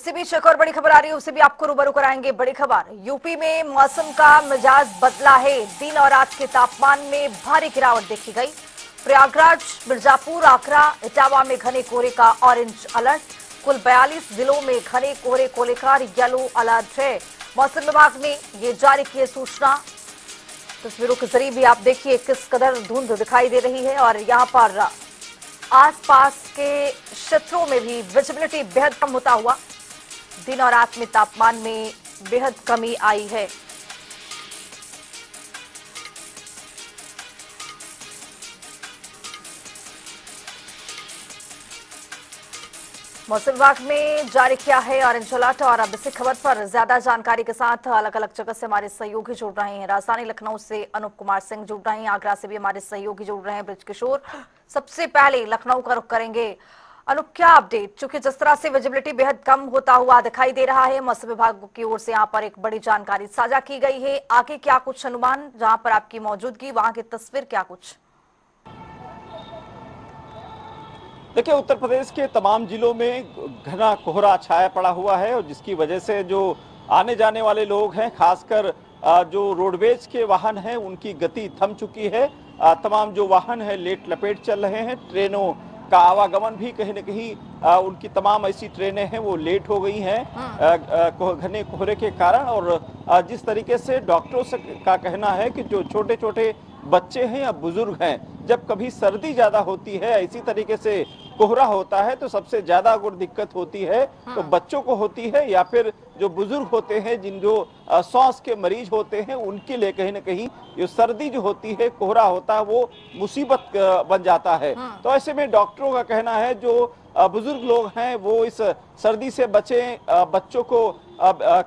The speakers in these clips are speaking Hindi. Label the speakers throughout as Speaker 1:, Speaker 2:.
Speaker 1: इसी बीच एक और बड़ी खबर आ रही है, उसे भी आपको रूबरू कराएंगे। बड़ी खबर, यूपी में मौसम का मिजाज बदला है। दिन और रात के तापमान में भारी गिरावट देखी गई। प्रयागराज, मिर्जापुर, आगरा, इटावा में घने कोहरे का ऑरेंज अलर्ट। कुल 42 जिलों में घने कोहरे को लेकर येलो अलर्ट है। मौसम विभाग ने ये जारी की सूचना। तस्वीरों के जरिए भी आप देखिए किस कदर धुंध दिखाई दे रही है और यहाँ पर आसपास के क्षेत्रों में भी विजिबिलिटी बेहद कम होता हुआ दिन और रात में तापमान में बेहद कमी आई है। मौसम विभाग ने जारी किया है ऑरेंज अलर्ट। और अब इसी खबर पर ज्यादा जानकारी के साथ अलग अलग जगह से हमारे सहयोगी जुड़ रहे हैं। राजधानी लखनऊ से अनूप कुमार सिंह जुड़ रहे हैं, आगरा से भी हमारे सहयोगी जुड़ रहे हैं ब्रज किशोर। सबसे पहले लखनऊ का रुख करेंगे। अनुप, क्या अपडेट? चूंकि जिस तरह से विजिबिलिटी बेहद कम होता हुआ दिखाई दे रहा है, मौसम विभाग की ओर से यहाँ पर एक बड़ी जानकारी साझा की गई है। आगे क्या कुछ अनुमान, जहां पर आपकी मौजूदगी, वहां की तस्वीर क्या कुछ?
Speaker 2: देखिए, उत्तर प्रदेश के तमाम जिलों में घना कोहरा छाया पड़ा हुआ है और जिसकी वजह से जो आने जाने वाले लोग हैं, खासकर जो रोडवेज के वाहन हैं, उनकी गति थम चुकी है। तमाम जो वाहन है लेट लपेट चल रहे हैं। ट्रेनों का आवागमन भी कहीं न कहीं उनकी तमाम ऐसी ट्रेनें हैं वो लेट हो गई हैं घने कोहरे के कारण। और जिस तरीके से डॉक्टरों का कहना है कि जो छोटे छोटे बच्चे हैं या बुजुर्ग हैं, जब कभी सर्दी ज्यादा होती है, इसी तरीके से कोहरा होता है, तो सबसे ज्यादा अगर दिक्कत होती है तो बच्चों को होती है या फिर जो बुजुर्ग होते हैं, जिन जो सांस के मरीज होते हैं, उनके लिए कहीं ना कहीं जो सर्दी जो होती है, कोहरा होता है, वो मुसीबत बन जाता है। तो ऐसे में डॉक्टरों का कहना है जो बुजुर्ग लोग हैं वो इस सर्दी से बचें, बच्चों को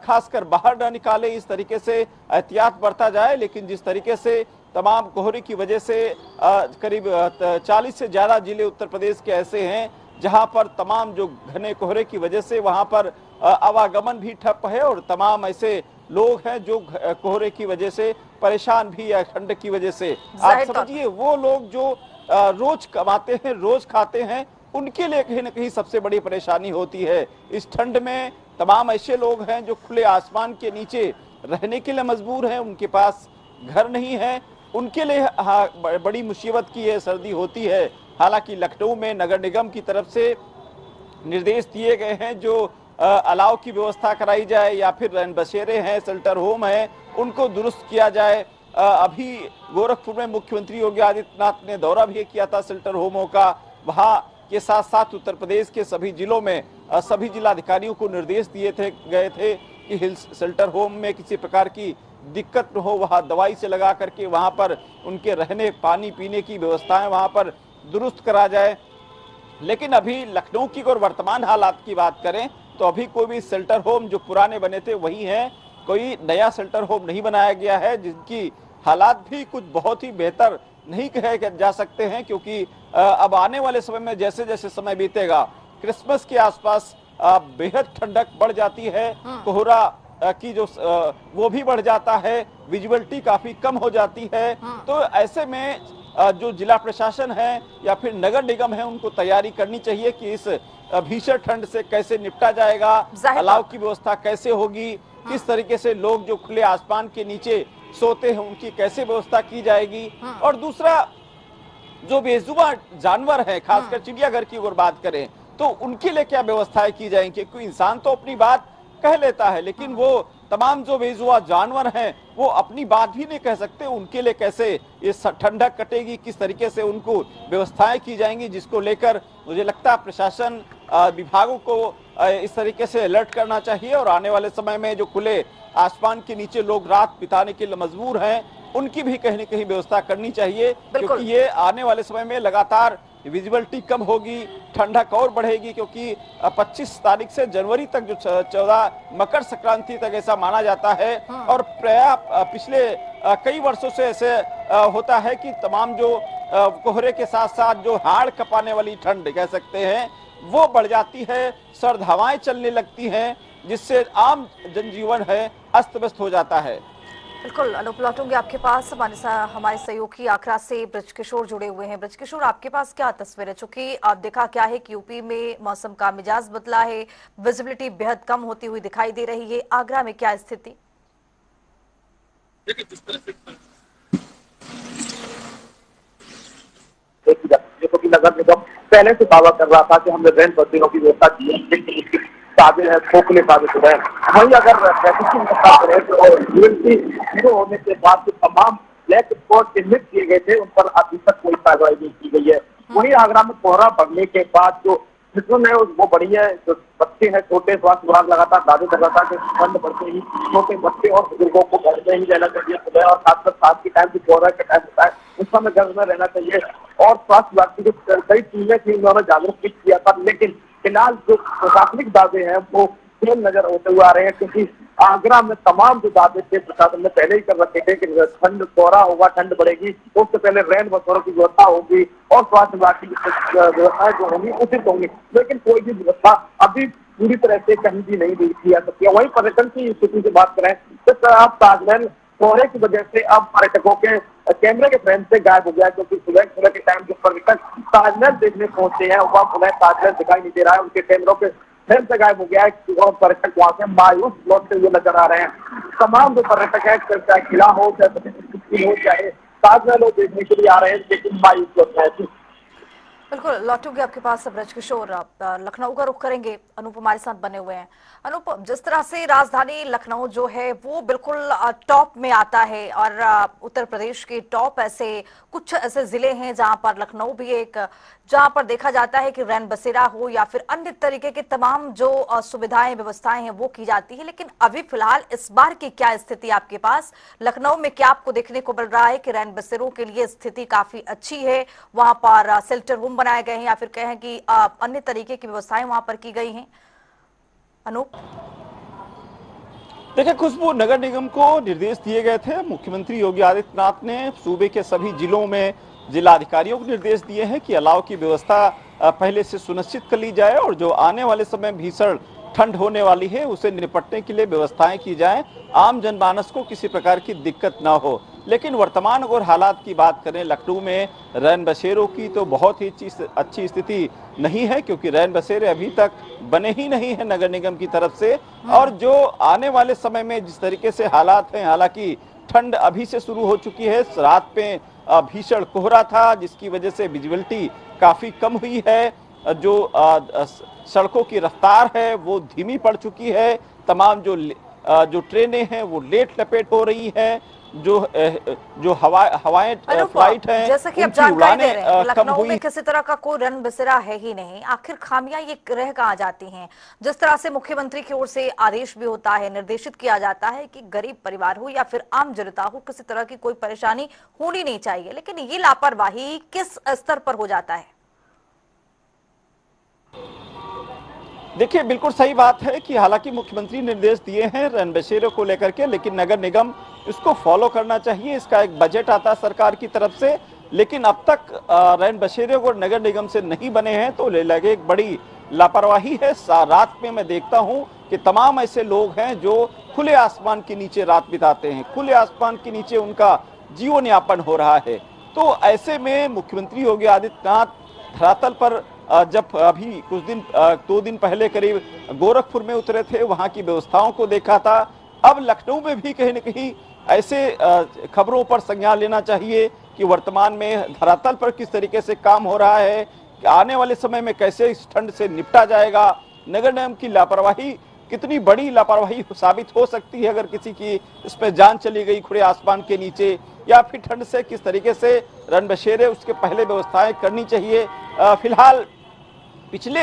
Speaker 2: खासकर बाहर न निकाले, इस तरीके से एहतियात बरता जाए। लेकिन जिस तरीके से तमाम कोहरे की वजह से करीब 40 से ज्यादा जिले उत्तर प्रदेश के ऐसे हैं जहां पर तमाम जो घने कोहरे की वजह से वहां पर आवागमन भी ठप है और तमाम ऐसे लोग हैं जो कोहरे की वजह से परेशान भी है, ठंड की वजह से। आप समझिए, वो लोग जो रोज कमाते हैं, रोज खाते हैं, उनके लिए कहीं ना कहीं सबसे बड़ी परेशानी होती है। इस ठंड में तमाम ऐसे लोग हैं जो खुले आसमान के नीचे रहने के लिए मजबूर हैं, उनके पास घर नहीं है, उनके लिए बड़ी मुसीबत की ये सर्दी होती है। हालांकि लखनऊ में नगर निगम की तरफ से निर्देश दिए गए हैं जो अलाव की व्यवस्था कराई जाए या फिर रैन बसेरे हैं, शेल्टर होम है, उनको दुरुस्त किया जाए। अभी गोरखपुर में मुख्यमंत्री योगी आदित्यनाथ ने दौरा भी किया था शेल्टर होमों का। वहां के साथ साथ उत्तर प्रदेश के सभी जिलों में सभी जिलाधिकारियों को निर्देश गए थे कि हिल शेल्टर होम में किसी प्रकार की दिक्कत न हो, वहां दवाई से लगा करके वहां पर उनके रहने पानी पीने की व्यवस्थाएं वहां पर दुरुस्त करा जाए। लेकिन अभी लखनऊ की और वर्तमान हालात की बात करें तो अभी कोई भी शेल्टर होम जो पुराने बने थे वही हैं, कोई नया शेल्टर होम नहीं बनाया गया है, जिनकी हालात भी कुछ बहुत ही बेहतर नहीं कहे जा सकते हैं। क्योंकि अब आने वाले समय में जैसे जैसे समय बीतेगा, क्रिसमस के आसपास बेहद ठंडक बढ़ जाती है, कोहरा की जो वो भी बढ़ जाता है, विजिबिलिटी काफी कम हो जाती है। तो ऐसे में जो जिला प्रशासन है या फिर नगर निगम है, उनको तैयारी करनी चाहिए कि इस भीषण ठंड से कैसे निपटा जाएगा, अलाव की व्यवस्था कैसे होगी, किस तरीके से लोग जो खुले आसमान के नीचे सोते हैं उनकी कैसे व्यवस्था की जाएगी। और दूसरा, जो बेजुबान जानवर है, खासकर चिड़ियाघर की अगर बात करें तो उनके लिए क्या व्यवस्थाएं की जाएंगी। क्योंकि इंसान तो अपनी बात कह लेता है, लेकिन वो तमाम जो बेजुआ जानवर हैं वो अपनी बात भी नहीं कह सकते, उनके लिए कैसे ये ठंडक कटेगी, किस तरीके से उनको व्यवस्थाएं की जाएंगी, जिसको लेकर मुझे लगता है प्रशासन विभागों को इस तरीके से अलर्ट करना चाहिए। और आने वाले समय में जो खुले आसमान के नीचे लोग रात बिताने के लिए मजबूर हैं, उनकी भी कहीं न कहीं व्यवस्था करनी चाहिए। क्योंकि ये आने वाले समय में लगातार विजिबिलिटी कम होगी, ठंडक और बढ़ेगी। क्योंकि 25 तारीख से जनवरी तक जो 14 मकर संक्रांति तक ऐसा माना जाता है। और प्राय पिछले कई वर्षों से ऐसे होता है कि तमाम जो कोहरे के साथ साथ जो हाड़ कपाने वाली ठंड कह सकते हैं वो बढ़ जाती है, सर्द हवाएं चलने लगती हैं, जिससे आम जनजीवन है अस्त व्यस्त हो जाता है।
Speaker 1: बिल्कुल अनूप, लौटूंगे आपके पास। हमारे सहयोगी आगरा से ब्रजकिशोर जुड़े हुए हैं। ब्रजकिशोर, आपके पास क्या तस्वीर है? चूंकि आप देखा क्या है कि यूपी में मौसम का मिजाज बदला है, विजिबिलिटी बेहद कम होती हुई दिखाई दे रही है। आगरा में क्या स्थिति?
Speaker 3: देखिए, जिस तरह से देखी जा सकती है, क्योंकि नगर निगम पहले से दावा कर रहा था कि हमने रैन बसेरों की व्यवस्था की है, लेकिन इसकी ताबे है खोखले साबित हो गए। वहीं अगर ट्रैफिक की बात करें तो यूएलसी शुरू होने के बाद जो तमाम ब्लैक स्पॉट चिन्हित किए गए थे, उन पर अभी तक कोई कार्रवाई नहीं की गई है। वहीं आगरा में कोहरा बढ़ने के बाद जो स्थिति है वो बढ़ी है। जो बच्चे हैं छोटे, स्वास्थ्य विभाग लगातार दावे कर रहा था कि ठंड बढ़ते ही छोटे बच्चे और बुजुर्गों को घर में ही रहना चाहिए सुबह, और खासकर सात के टाइम जो कोहरा का टाइम होता है उस समय घर में रहना चाहिए। और स्वास्थ्य विभाग की जो कई टीमें थी उन्होंने जागरूक भी किया था, लेकिन फिलहाल जो प्रशासनिक दावे हैं वो फेल नजर होते हुए आ रहे हैं, क्योंकि आगरा में तमाम जो दावे थे प्रशासन ने पहले ही कर रखे थे कि ठंड कोहरा होगा, ठंड बढ़ेगी, उससे पहले रैन बसेरों की व्यवस्था होगी और स्वास्थ्य विभाग की व्यवस्थाएं जो होंगी उचित होंगी, लेकिन कोई भी व्यवस्था अभी पूरी तरह से कहीं भी नहीं दी जा सकती है। वहीं पर्यटन की स्थिति की बात करें तो आप ताजमहल कोहरे की वजह से अब पर्यटकों के कैमरे के फ्रेम से गायब हो गया, क्योंकि सुबह सुबह के टाइम जो पर्यटक ताजमहल देखने पहुंचे हैं वह उन्हें ताजमहल दिखाई नहीं दे रहा है, उनके कैमरों के फ्रेम से गायब हो गया है और पर्यटक वहां से मायूस लौटते हुए नजर आ रहे हैं। तमाम जो पर्यटक है, चाहे किला हो, चाहे हो, चाहे ताजमहल हो, देखने के लिए आ रहे हैं, लेकिन मायूस लौट रहे हैं।
Speaker 1: बिल्कुल लौटूंगे आपके पास। ब्रजकिशोर, आप लखनऊ का रुख करेंगे। अनूप हमारे साथ बने हुए हैं। अनूप, जिस तरह से राजधानी लखनऊ जो है वो बिल्कुल टॉप में आता है, और उत्तर प्रदेश के टॉप ऐसे कुछ ऐसे जिले हैं जहां पर लखनऊ भी एक, जहां पर देखा जाता है कि रैन बसेरा हो या फिर अन्य तरीके के तमाम जो सुविधाएं व्यवस्थाएं हैं वो की जाती है। लेकिन अभी फिलहाल इस बार की क्या स्थिति आपके पास? लखनऊ में क्या आपको देखने को मिल रहा है कि रैन बसेरों के लिए स्थिति काफी अच्छी है, वहां पर शेल्टर रूम बनाए गए हैं या फिर कहें कि अन्य तरीके की व्यवस्थाएं वहां पर की गई हैं? अनूप,
Speaker 2: देखिए खुशबू, नगर निगम को निर्देश दिए गए थे। मुख्यमंत्री योगी आदित्यनाथ ने सूबे के सभी जिलों में जिलाधिकारियों को निर्देश दिए हैं कि अलाव की व्यवस्था पहले से सुनिश्चित कर ली जाए, और जो आने वाले समय भीषण ठंड होने वाली है उसे निपटने के लिए व्यवस्थाएं की जाएं, आम जनमानस को किसी प्रकार की दिक्कत ना हो। लेकिन वर्तमान अगर हालात की बात करें लखनऊ में रैन बसेरों की, तो बहुत ही अच्छी स्थिति नहीं है, क्योंकि रैन बसेरे अभी तक बने ही नहीं है नगर निगम की तरफ से। और जो आने वाले समय में जिस तरीके से हालात हैं, हालांकि ठंड अभी से शुरू हो चुकी है, रात में भीषण कोहरा था जिसकी वजह से विजिबिलिटी काफी कम हुई है, जो सड़कों की रफ्तार है वो धीमी पड़ चुकी है, तमाम जो ट्रेनें हैं वो लेट लपेट हो रही हैं, जो हवाएं फ्लाइट हैं
Speaker 1: जैसा कि आप
Speaker 2: उनकी
Speaker 1: जानकारी दे
Speaker 2: उड़ानें
Speaker 1: रहे हैं,
Speaker 2: कम
Speaker 1: लखनऊ
Speaker 2: हुई।
Speaker 1: में किसी तरह का कोई रन बसेरा है ही नहीं। आखिर खामियां ये रह कहाँ जाती हैं? जिस तरह से मुख्यमंत्री की ओर से आदेश भी होता है, निर्देशित किया जाता है कि गरीब परिवार हो या फिर आम जनता हो, किसी तरह की कोई परेशानी होनी नहीं चाहिए, लेकिन ये लापरवाही किस स्तर पर हो जाता है?
Speaker 2: देखिए बिल्कुल सही बात है कि हालांकि मुख्यमंत्री निर्देश दिए हैं रैन बसेरों को लेकर के, लेकिन नगर निगम इसको फॉलो करना चाहिए। इसका एक बजट आता है सरकार की तरफ से, लेकिन अब तक रैन बसेरे को नगर निगम से नहीं बने हैं, तो लगे एक बड़ी लापरवाही है। रात में मैं देखता हूं कि तमाम ऐसे लोग हैं जो खुले आसमान के नीचे रात बिताते हैं, खुले आसमान के नीचे उनका जीवन यापन हो रहा है। तो ऐसे में मुख्यमंत्री योगी आदित्यनाथ धरातल पर जब अभी कुछ दिन 2 दिन पहले करीब गोरखपुर में उतरे थे, वहां की व्यवस्थाओं को देखा था। अब लखनऊ में भी कहीं न कहीं ऐसे खबरों पर संज्ञान लेना चाहिए कि वर्तमान में धरातल पर किस तरीके से काम हो रहा है, कि आने वाले समय में कैसे इस ठंड से निपटा जाएगा। नगर निगम की लापरवाही कितनी बड़ी लापरवाही साबित हो सकती है अगर किसी की इस पर जान चली गई खुले आसमान के नीचे, या फिर ठंड से किस तरीके से रन बसेरे उसके पहले व्यवस्थाएं करनी चाहिए। फिलहाल पिछले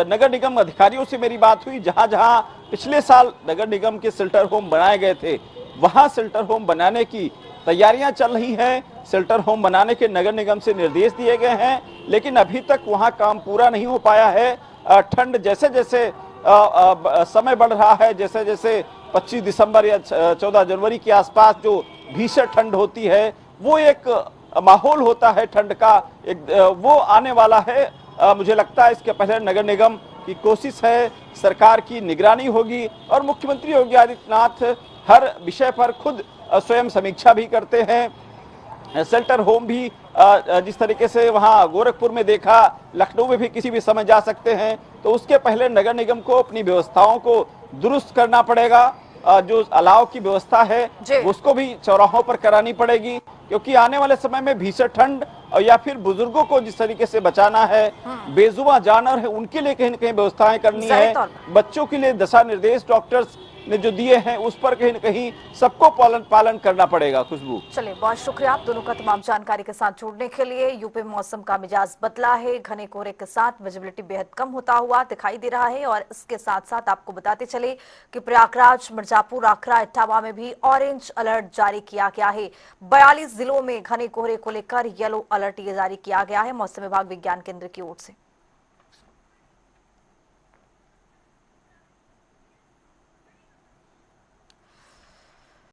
Speaker 2: नगर निगम अधिकारियों से मेरी बात हुई, जहां जहां पिछले साल नगर निगम के शेल्टर होम बनाए गए थे वहां शेल्टर होम बनाने की तैयारियां चल रही हैं। शेल्टर होम बनाने के नगर निगम से निर्देश दिए गए हैं, लेकिन अभी तक वहां काम पूरा नहीं हो पाया है। ठंड जैसे जैसे समय बढ़ रहा है, जैसे जैसे 25 दिसंबर या 14 जनवरी के आसपास जो भीषण ठंड होती है, वो एक माहौल होता है ठंड का, एक वो आने वाला है। मुझे लगता है इसके पहले नगर निगम की कोशिश है, सरकार की निगरानी होगी और मुख्यमंत्री योगी आदित्यनाथ हर विषय पर खुद स्वयं समीक्षा भी करते हैं। शेल्टर होम भी जिस तरीके से वहां गोरखपुर में देखा, लखनऊ में भी किसी भी समय जा सकते हैं, तो उसके पहले नगर निगम को अपनी व्यवस्थाओं को दुरुस्त करना पड़ेगा। जो अलाव की व्यवस्था है
Speaker 1: जी।
Speaker 2: उसको भी चौराहों पर करानी पड़ेगी, क्योंकि आने वाले समय में भीषण ठंड या फिर बुजुर्गों को जिस तरीके से बचाना है, बेजुबां जानवर है उनके लिए कहीं न कहीं व्यवस्थाएं करनी
Speaker 1: जाहिर
Speaker 2: है।
Speaker 1: तौर पर।
Speaker 2: बच्चों के लिए दिशा निर्देश डॉक्टर्स ने जो दिए हैं उस पर कहीं न कहीं सबको पालन करना पड़ेगा। खुशबू,
Speaker 1: चलिए, बहुत शुक्रिया आप दोनों का तमाम जानकारी के साथ जुड़ने के लिए। यूपी में मौसम का मिजाज बदला है, घने कोहरे के साथ विजिबिलिटी बेहद कम होता हुआ दिखाई दे रहा है। और इसके साथ साथ आपको बताते चले कि प्रयागराज, मिर्जापुर, आखरा, इटावा में भी ऑरेंज अलर्ट जारी किया गया है। 42 जिलों में घने कोहरे को लेकर येलो अलर्ट ये जारी किया गया है मौसम विभाग विज्ञान केंद्र की ओर से।